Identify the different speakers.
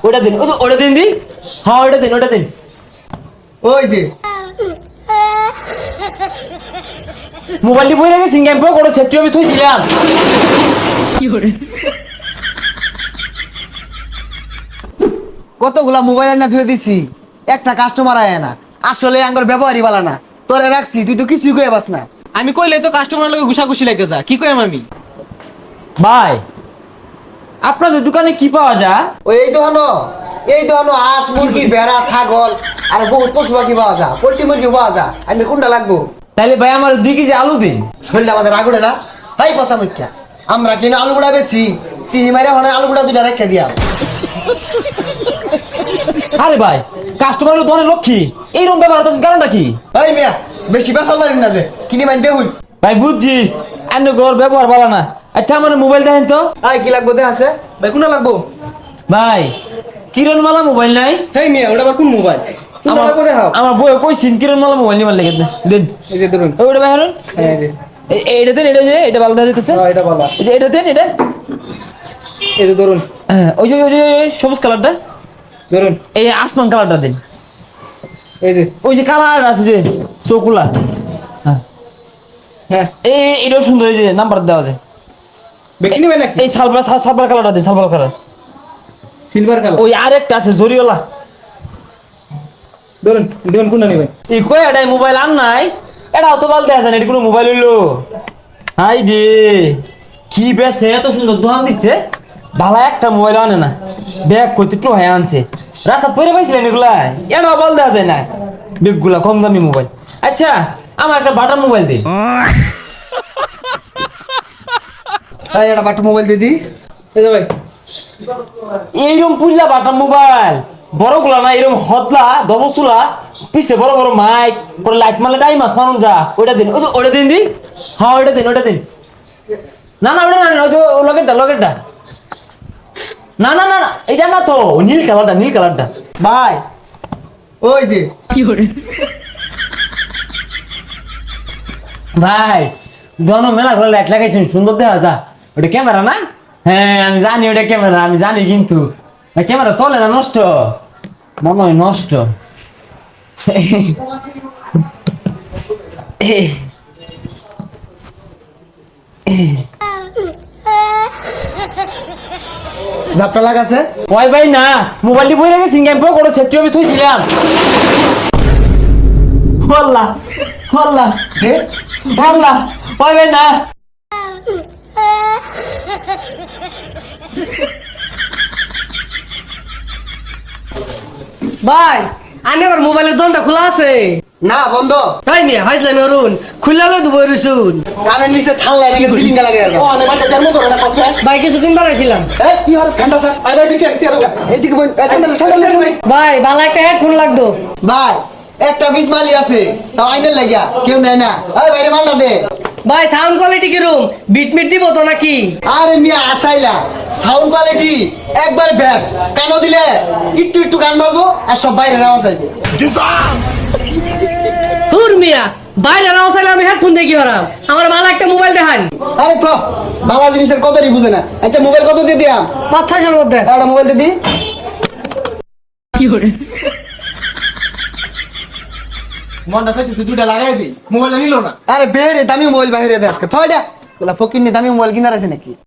Speaker 1: ওটা দিন, ওটা দিন দি। হ্যাঁ ওটা দিন, ওটা দিন।
Speaker 2: ওই যে
Speaker 1: মোবাইলটি বই রেখে সিঙ্গাম পর করে সেফটি হবে থইছিলাম।
Speaker 2: কতগুলা মোবাইল না ধুয়ে দিছি, একটা কাস্টমার আয় না। আসলে আঙ্গর ব্যবহারই বালা না। তোরে রাখছি, তুই তো কিছুই কয়ে বাস না।
Speaker 3: আমি কইলে তো কাস্টমার লোক ঘুষাঘুষি লাগে যা, কি কইম আমি?
Speaker 1: ভাই আপনাদের দোকানে কি পাওয়া যায়?
Speaker 2: ওই এই দোকানো হাঁস মুরগি ভেড়া ছাগল আর বহুত পশু পাখি পাওয়া যায়, পোল্ট্রি মুরগি পাওয়া যায়। আমি কোনটা লাগবো?
Speaker 1: তাহলে ভাই আমার 2 কেজি আলু দিন।
Speaker 2: শরীরটা আমাদের আগুড়ে না ভাই, পচা মুখ্যা। আমরা কিনা আলু গুড়া বেশি চিনি মারে হনে আলু গুড়া 2টা রেখে দিয়া।
Speaker 1: আরে ভাই কাস্টমার হলো ধরে লক্ষ্মী, এইরকম ব্যাপার হচ্ছে কারণটা কি?
Speaker 2: ভাই মিয়া বেশি বেসাল মারিন না যে, কিনি মাইন দেখুন।
Speaker 1: ভাই বুঝছি এন্ড ঘর ব্যবহার ভালো না। আচ্ছা আমার মোবাইল দেখেন তো।
Speaker 2: ভাই কি লাগবো দে আছে?
Speaker 3: ভাই কোনটা লাগবো?
Speaker 1: ভাই কিরণমালা মোবাইল নাই?
Speaker 3: হেই মিয়া, ওটা আবার কোন মোবাইল? কোনটা লাগবো দেখাও।
Speaker 1: আমার বই কইছিন কিরণমালা মোবাইল নিবার লাগে দেন।
Speaker 3: এই যে ধরুন।
Speaker 1: ওটা ভাই হারুন,
Speaker 3: এই যে
Speaker 1: এইটা দেন, এটা যে এটা ভালো দেখা যাইতেছে।
Speaker 3: হ্যাঁ, এটা ভালো।
Speaker 1: এই যে এটা দেন, এটা
Speaker 3: এই যে ধরুন,
Speaker 1: হ্যাঁ, ওই যে সবুজ কালারটা,
Speaker 3: ধরুন।
Speaker 1: এই আসমান কালারটা দেন।
Speaker 3: এই যে
Speaker 1: ওই যে কালার আছে যে চকুলা, হ্যাঁ
Speaker 3: হ্যাঁ,
Speaker 1: এটাও সুন্দর, এই যে নাম্বার দেওয়া আছে।
Speaker 3: বেশি নিবে নাকি?
Speaker 1: এই সালবার কালারটা দেন, সালবার কালার।
Speaker 3: Silver colour.
Speaker 1: ওই আরেকটা আছে জরিওয়ালা।
Speaker 3: ধরুন, দেখুন কোনটা নিবেন।
Speaker 1: এই কয় এটাই মোবাইল আন নাই, এটাও তো বলতে আছে না, এটা কোনো মোবাইল হইলো? হাই রে কি বেছে, এত সুন্দর দোকান দিছে, ভালো একটা মোবাইল আনে না, ব্যাগ করতে একটু হয়ে আনছে। রাস্তা পরে পাইছিলেন এগুলা, এটাও বল দেওয়া যায় না, বেগগুলা কম দামি মোবাইল। আচ্ছা আমার একটা বাটার মোবাইল দিন।
Speaker 2: ভাই এটা বাটু মোবাইল দিদি।
Speaker 3: এই যে ভাই,
Speaker 1: এইরকম পুল্লা বাটার মোবাইল বড় গুলা না, এরকম হদলা দবসুলা, পিছে বড় বড় মাইক, পরে লাইট মারলে টাইম মাস মানুন যা, ওইটা দিন, ওটা দিন দি। হ্যাঁ ওইটা দিন, ওইটা দিন। না না ওটা না, ওই যে লগেরটা, লগেরটা। না না না না, এটা না তো, নীল কালারটা, নীল কালারটা।
Speaker 2: ভাই ওই যে
Speaker 1: ভাই দোনো মেলা ঘরে লাইট লাগাইছেন, সুন্দর দেখা যা। ওটা ক্যামেরা না? হ্যাঁ আমি জানি ওটা ক্যামেরা, আমি জানি, কিন্তু ক্যামেরা চলে না, নষ্ট মনে হয়, নষ্ট।
Speaker 2: জাপটা লাগাছে।
Speaker 1: ওই ভাই না, মোবাইলটি বই রেখে সিঙ্গাম পর করে সেফটি হবে থইছিলাম। হল্লা হল্লা
Speaker 2: দে
Speaker 1: হল্লা, ওই ভাই না।
Speaker 4: ভাই আনে ওর মোবাইলের দোকানটা খোলা আছে?
Speaker 2: না বন্ধ।
Speaker 4: তাই মিয়া হাইজ আমি অরুণ খুললে দুবই রসুন।
Speaker 2: কানের নিচে ঠান্ডা লাগে, জিলিঙ্গা লাগে।
Speaker 4: ভাই কিছুদিন বাড়াইছিলাম।
Speaker 2: এই কি হল ঠান্ডা স্যার? এদিকে বোন, ঠান্ডা ঠান্ডা লাগে।
Speaker 4: ভাই ভালো একটা হেডফোন লাগতো।
Speaker 2: ভাই একটা বিসমালি আছে, তাও আইনের লাগিয়া কেউ নেয় না। ওই বাইরে মান্না দে।
Speaker 4: ভাই সাউন্ড কোয়ালিটি কিরম? বিটমিট দিব তো নাকি?
Speaker 2: আরে মিয়া আসাইলা, সাউন্ড কোয়ালিটি একবার বেস্ট। কানো দিলে একটু একটু গান বলবো আর সব বাইরে আওয়াজ আসবে।
Speaker 4: হুর মিয়া বাইরে না চাইলে আমি হেডফোন দিয়ে কি হারাম? আমার ভালো একটা মোবাইল দেখান।
Speaker 2: আরে তো ভালো জিনিসের কদরই বুঝে না। আচ্ছা মোবাইল কত দিয়ে দিয়াম?
Speaker 4: 5-6 মধ্যে।
Speaker 2: একটা মোবাইল দিয়ে দি।
Speaker 3: মনটা চাইতেছে দুইটা লাগাই দিই, মোবাইলটা নিল না।
Speaker 2: আরে বেরে দামি মোবাইল বাইরে দে আজকে। থয়ডা ওলা ফকির নি দামি মোবাইল কিনার আছে নাকি?